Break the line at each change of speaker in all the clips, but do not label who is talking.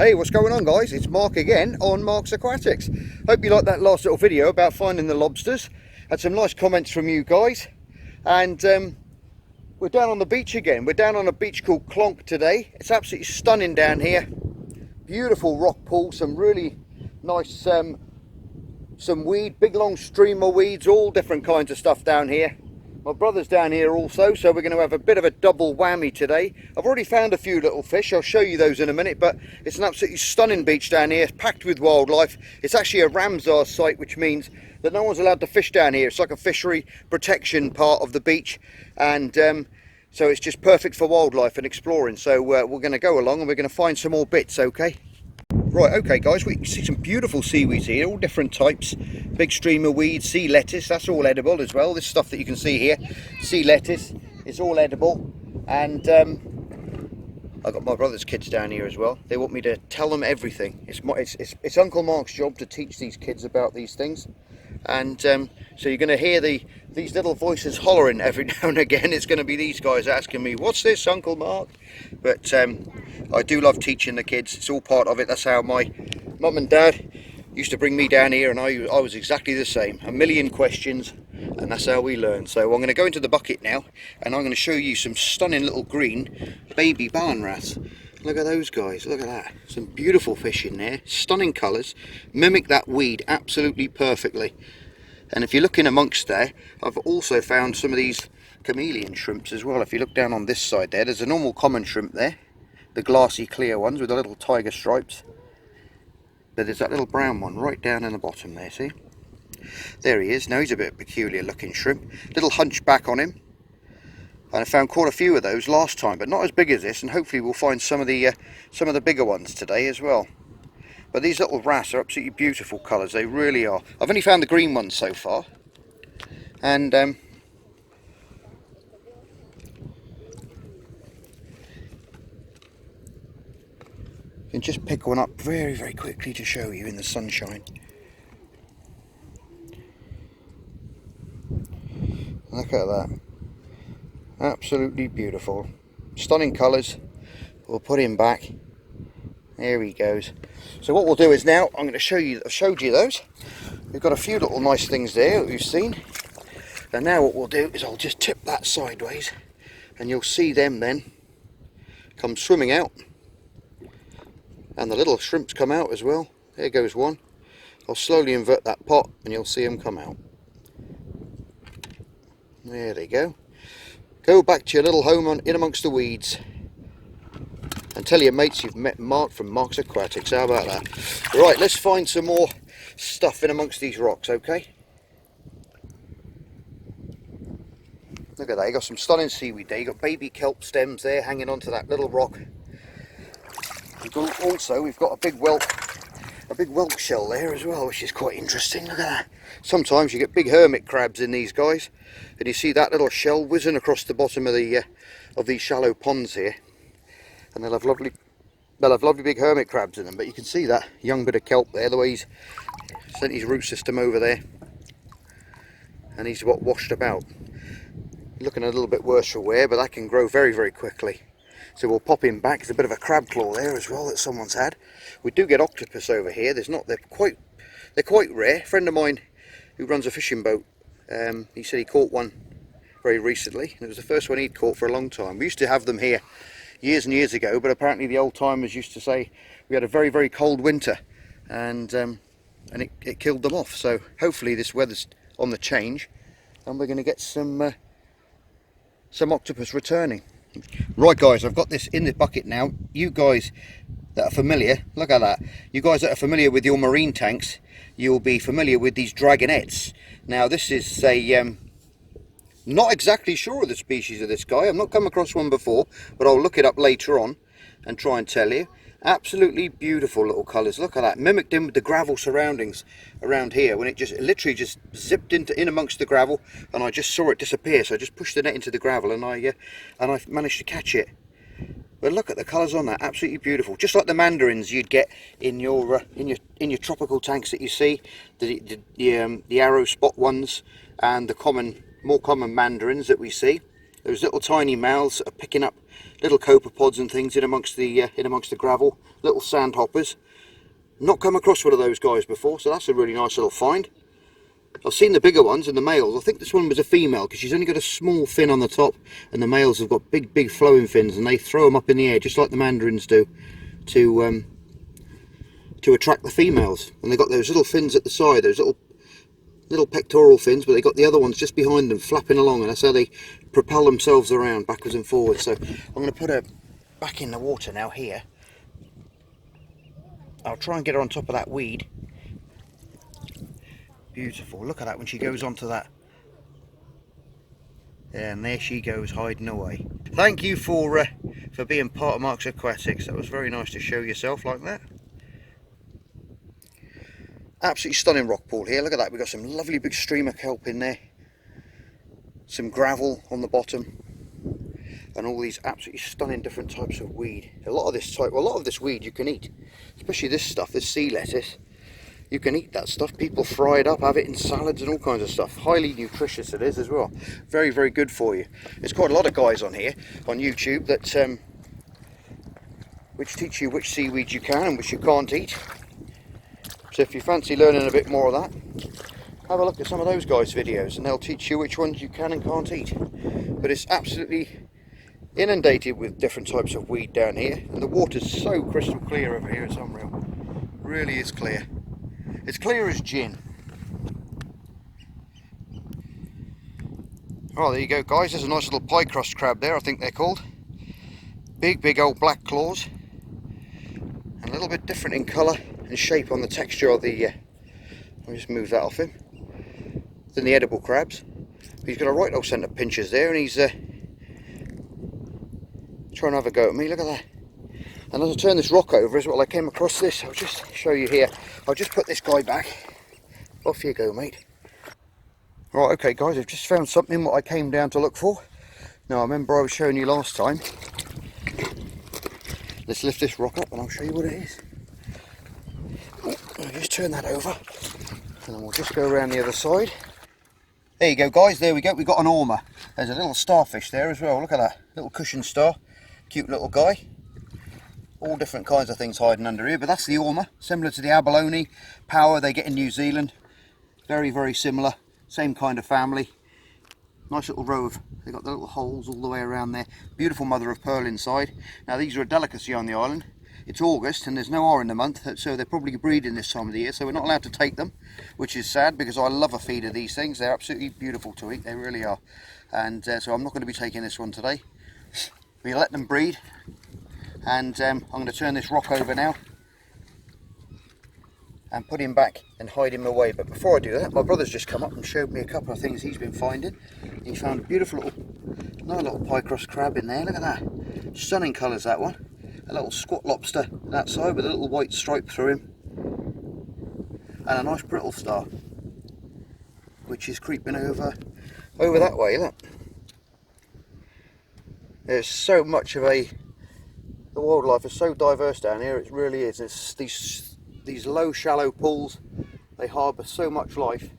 Hey, what's going on, guys? It's Mark again on Mark's Aquatics. Hope you liked that last little video about finding the lobsters. Had some nice comments from you guys. And we're down on the beach again. We're down on a beach called Clonk today. It's absolutely stunning down here. Beautiful rock pool, some really nice some weed, big long streamer weeds, all different kinds of stuff down here. My brother's down here also, so we're going to have a bit of a double whammy today. I've already found a few little fish. I'll show you those in a minute, but it's an absolutely stunning beach down here, packed with wildlife. It's actually a Ramsar site, which means that no one's allowed to fish down here. It's like a fishery protection part of the beach, and so it's just perfect for wildlife and exploring. So we're going to go along and we're going to find some more bits, okay? Right, okay guys, we see some beautiful seaweeds here, all different types. Big streamer weed, sea lettuce, that's all edible as well. This stuff that you can see here, sea lettuce, is all edible. And I've got my brother's kids down here as well. They want me to tell them everything. It's Uncle Mark's job to teach these kids about these things. And so you're going to hear these little voices hollering every now and again. It's going to be these guys asking me, what's this, Uncle Mark? But I do love teaching the kids. It's all part of it. That's how my mum and dad used to bring me down here, and I was exactly the same. A million questions, and that's how we learn. So I'm going to go into the bucket now, and I'm going to show you some stunning little green baby barn wrasse. Look at those guys, look at that. Some beautiful fish in there, stunning colours, mimic that weed absolutely perfectly. And if you're looking amongst there, I've also found some of these chameleon shrimps as well. If you look down on this side there's a normal common shrimp there, the glassy clear ones with the little tiger stripes. But there's that little brown one right down in the bottom there, see? There he is. Now he's a bit peculiar looking shrimp, little hunchback on him. And I found quite a few of those last time, but not as big as this, and hopefully we'll find some of the bigger ones today as well. But these little wrasse are absolutely beautiful colours, they really are. I've only found the green ones so far, and you can just pick one up very, very quickly to show you in the sunshine. Look at that. Absolutely beautiful, stunning colours. We'll put him back. There he goes. So what we'll do is now I'm going to show you. I've showed you those. We've got a few little nice things there that we've seen. And now what we'll do is I'll just tip that sideways, and you'll see them then come swimming out. And the little shrimps come out as well. There goes one. I'll slowly invert that pot, and you'll see them come out. There they go. Go back to your little home in amongst the weeds and tell your mates you've met Mark from Mark's Aquatics. How about that? Right, let's find some more stuff in amongst these rocks, okay? Look at that, you got some stunning seaweed there. You got baby kelp stems there hanging onto that little rock. We've got a big whelk shell there as well, which is quite interesting. Look at that. Sometimes you get big hermit crabs in these guys, and you see that little shell whizzing across the bottom of these shallow ponds here, and they'll have lovely big hermit crabs in them. But you can see that young bit of kelp there, the way he's sent his root system over there, and he's washed about. Looking a little bit worse for wear, but that can grow very, very quickly. So we'll pop him back. There's a bit of a crab claw there as well that someone's had. We do get octopus over here. They're quite rare. A friend of mine who runs a fishing boat, he said he caught one very recently, and it was the first one he'd caught for a long time. We used to have them here years and years ago, but apparently the old timers used to say we had a very, very cold winter, and it killed them off. So hopefully this weather's on the change, and we're going to get some octopus returning. Right guys, I've got this in the bucket now. You guys that are familiar, look at that. You guys that are familiar with your marine tanks, you'll be familiar with these dragonettes. Now this is a not exactly sure of the species of this guy. I've not come across one before, but I'll look it up later on and try and tell you. Absolutely beautiful little colours. Look at that, mimicked in with the gravel surroundings around here, when it literally just zipped in amongst the gravel, and I just saw it disappear. So I just pushed the net into the gravel, and I managed to catch it. But look at the colours on that, absolutely beautiful. Just like the mandarins you'd get in your tropical tanks that you see, the arrow spot ones, and the more common mandarins that we see. Those little tiny mouths are picking up little copepods and things in amongst the gravel, little sandhoppers. Not come across one of those guys before, so that's a really nice little find. I've seen the bigger ones and the males. I think this one was a female because she's only got a small fin on the top, and the males have got big flowing fins, and they throw them up in the air just like the mandarins do to attract the females. And they've got those little fins at the side, those little pectoral fins, but they got the other ones just behind them flapping along, and that's how they propel themselves around backwards and forwards. So I'm going to put her back in the water now here. I'll try and get her on top of that weed. Beautiful, look at that when she goes onto that. And there she goes, hiding away. Thank you for being part of Mark's Aquatics. That was very nice to show yourself like that. Absolutely stunning rock pool here. Look at that, we've got some lovely big streamer kelp in there, some gravel on the bottom, and all these absolutely stunning different types of weed. A lot of this weed you can eat, especially this stuff, this sea lettuce. You can eat that stuff. People fry it up, have it in salads and all kinds of stuff. Highly nutritious it is as well. Very, very good for you. There's quite a lot of guys on here on YouTube that which teach you which seaweeds you can and which you can't eat. So if you fancy learning a bit more of that, have a look at some of those guys' videos and they'll teach you which ones you can and can't eat. But it's absolutely inundated with different types of weed down here, and the water's so crystal clear over here, it's unreal. It really is clear. It's clear as gin. Oh, there you go guys, there's a nice little Picross crab there, I think they're called. Big old black claws, and a little bit different in colour and shape on the texture of the I'll just move that off him, than the edible crabs. But he's got a right old centre pinchers there, and he's trying to have a go at me. Look at that. And as I turn this rock over as well, I came across this. I'll just show you here. I'll just put this guy back. Off you go, mate. Right, okay guys, I've just found something what I came down to look for. Now I remember I was showing you last time. Let's lift this rock up and I'll show you what it is. I'll just turn that over, and then we'll just go around the other side. There you go guys, there we go, we've got an ormer. There's a little starfish there as well, look at that, little cushion star, cute little guy. All different kinds of things hiding under here, but that's the ormer, similar to the abalone power they get in New Zealand. Very, very similar, same kind of family. Nice little row of, they've got the little holes all the way around there. Beautiful mother of pearl inside. Now these are a delicacy on the island. It's August and there's no R in the month, so they're probably breeding this time of the year, so we're not allowed to take them, which is sad because I love a feed of these things. They're absolutely beautiful to eat, they really are. And so I'm not going to be taking this one today. We'll let them breed, and I'm going to turn this rock over now and put him back and hide him away. But before I do that, my brother's just come up and showed me a couple of things he's been finding. He found a beautiful another little Picross crab in there, look at that. Stunning colours, that one. A little squat lobster on that side with a little white stripe through him, and a nice brittle star which is creeping over that way. Look, there's so much of the wildlife is so diverse down here, it really is. It's these low shallow pools, they harbour so much life,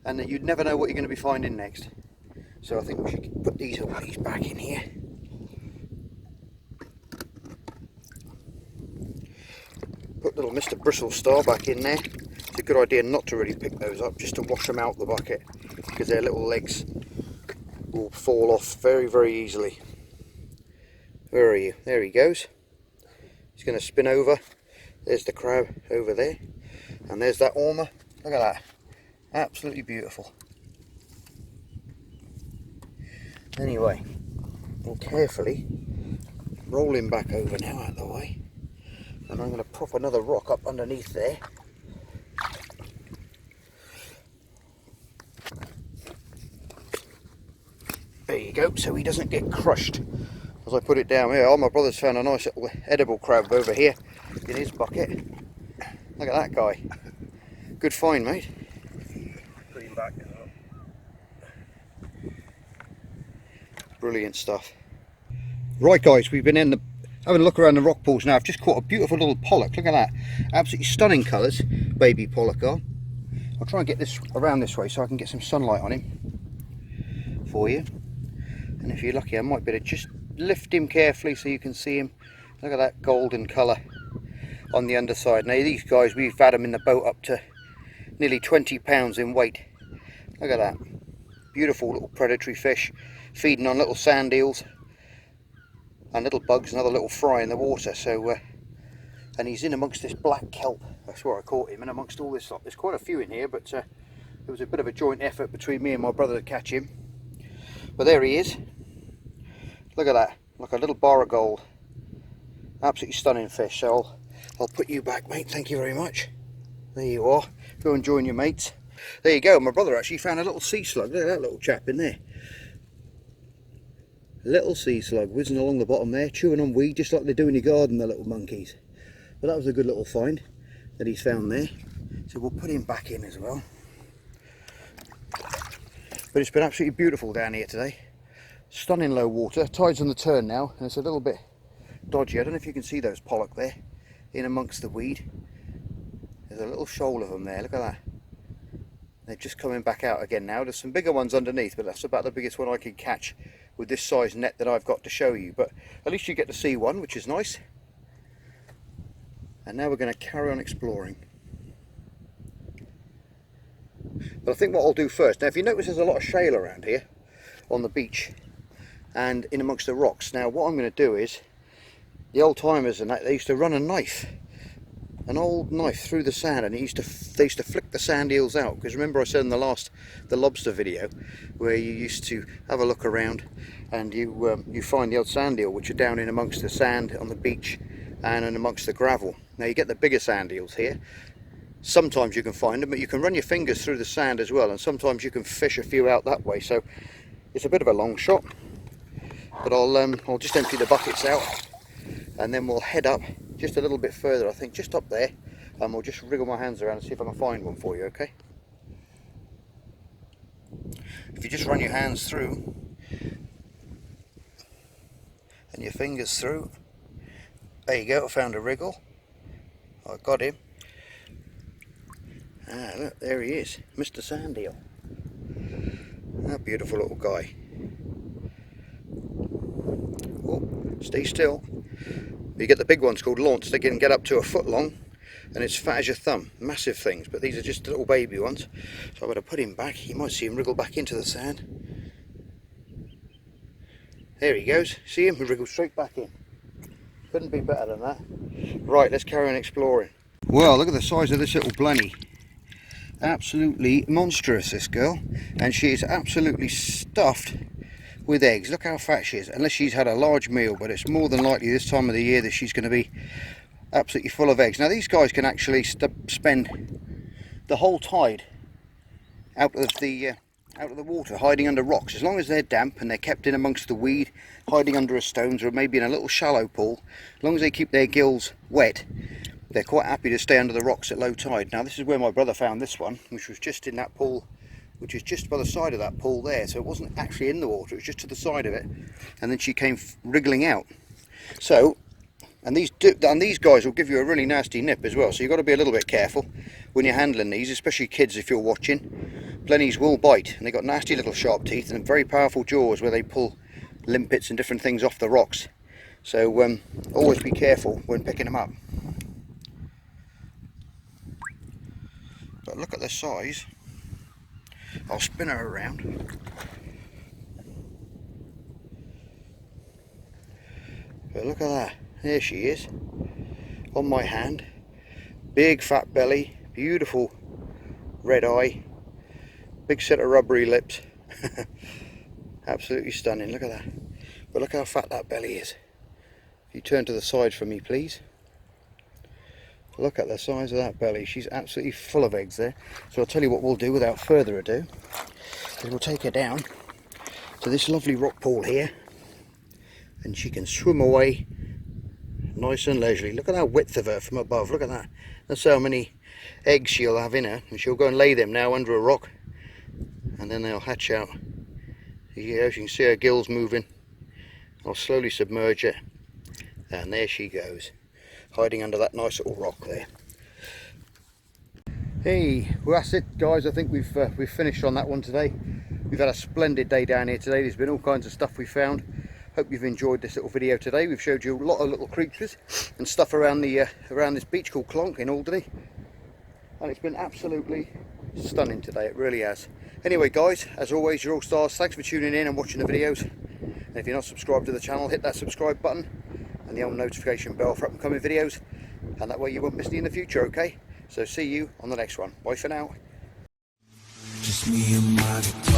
and that you'd never know what you're going to be finding next. So I think we should put these back in here. Put little Mr. Bristle Star back in there. It's a good idea not to really pick those up, just to wash them out the bucket, because their little legs will fall off very, very easily. Where are you? There he goes. He's going to spin over. There's the crab over there, and there's that ormer. Look at that, absolutely beautiful. Anyway, we'll carefully roll him back over now out of the way. And I'm going to prop another rock up underneath there. There you go, so he doesn't get crushed as I put it down here. Oh, my brother's found a nice little edible crab over here in his bucket. Look at that guy. Good find, mate.
Put him back.
Brilliant stuff. Right guys, we've been having a look around the rock pools now. I've just caught a beautiful little pollock. Look at that. Absolutely stunning colours. Baby pollock are. I'll try and get this around this way so I can get some sunlight on him for you. And if you're lucky, I might be able to just lift him carefully so you can see him. Look at that golden colour on the underside. Now these guys, we've had them in the boat up to nearly 20 pounds in weight. Look at that. Beautiful little predatory fish, feeding on little sand eels and little bugs, another little fry in the water. So and he's in amongst this black kelp. That's where I caught him, and amongst all this lot. There's quite a few in here, but it was a bit of a joint effort between me and my brother to catch him. But there he is. Look at that, like a little bar of gold. Absolutely stunning fish. So I'll put you back, mate. Thank you very much. There you are. Go and join your mates. There you go. My brother actually found a little sea slug. Look at that little chap in there. Little sea slug whizzing along the bottom there, chewing on weed just like they do in your garden, the little monkeys. But that was a good little find that he's found there. So we'll put him back in as well. But it's been absolutely beautiful down here today. Stunning low water. Tide's on the turn now, and it's a little bit dodgy. I don't know if you can see those pollock there in amongst the weed. There's a little shoal of them there. Look at that. They're just coming back out again now. There's some bigger ones underneath, but that's about the biggest one I can catch with this size net that I've got to show you. But at least you get to see one, which is nice. And now we're going to carry on exploring. But I think what I'll do first, now if you notice there's a lot of shale around here on the beach and in amongst the rocks. Now what I'm going to do is, the old timers and that, they used to run a knife, an old knife through the sand, and they used to flick the sand eels out. Because remember I said in the lobster video, where you used to have a look around and you find the old sand eel which are down in amongst the sand on the beach and in amongst the gravel. Now you get the bigger sand eels here. Sometimes you can find them, but you can run your fingers through the sand as well, and sometimes you can fish a few out that way. So it's a bit of a long shot, but I'll just empty the buckets out, and then we'll head up just a little bit further, I think just up there, and we'll just wriggle my hands around and see if I can find one for you, okay? If you just run your hands through and your fingers through, there you go, I found a wriggle. I got him. Ah, look, there he is, Mr. Sand Eel. That beautiful little guy. Oh, stay still. You get the big ones called launch. They can get up to a foot long, and it's fat as your thumb. Massive things, but these are just little baby ones. So I'm going to put him back. You might see him wriggle back into the sand. There he goes. See him? He wriggles straight back in. Couldn't be better than that. Right, let's carry on exploring. Well, look at the size of this little blenny. Absolutely monstrous, this girl, and she is absolutely stuffed with eggs. Look how fat she is, unless she's had a large meal, but it's more than likely this time of the year that she's going to be absolutely full of eggs. Now these guys can actually spend the whole tide out of the water, hiding under rocks, as long as they're damp and they're kept in amongst the weed, hiding under a stones or maybe in a little shallow pool. As long as they keep their gills wet, they're quite happy to stay under the rocks at low tide. Now this is where my brother found this one, which was just in that pool, which is just by the side of that pool there. So it wasn't actually in the water, it was just to the side of it, and then she came wriggling out. So, and these guys will give you a really nasty nip as well, so you've got to be a little bit careful when you're handling these, especially kids if you're watching. Blennies will bite, and they've got nasty little sharp teeth and very powerful jaws where they pull limpets and different things off the rocks. So always be careful when picking them up. But look at the size. I'll spin her around. But look at that. There she is. On my hand. Big fat belly. Beautiful red eye. Big set of rubbery lips. Absolutely stunning. Look at that. But look how fat that belly is. If you turn to the side for me, please. Look at the size of that belly. She's absolutely full of eggs there. So I'll tell you what we'll do without further ado, is we'll take her down to this lovely rock pool here, and she can swim away nice and leisurely. Look at that width of her from above. Look at that. That's how many eggs she'll have in her, and she'll go and lay them now under a rock, and then they'll hatch out. Yeah, you can see her gills moving. I'll slowly submerge her, and there she goes, hiding under that nice little rock there. Hey, well that's it guys, I think we've finished on that one today. We've had a splendid day down here today. There's been all kinds of stuff we found. Hope you've enjoyed this little video today. We've showed you a lot of little creatures and stuff around the around this beach called Clonk in Alderney, and it's been absolutely stunning today. It really has. Anyway guys, as always, you're all stars. Thanks for tuning in and watching the videos, and if you're not subscribed to the channel, hit that subscribe button and the on notification bell for upcoming videos, and that way you won't miss any in the future. Okay, so see you on the next one. Bye for now.
Just me and my guitar.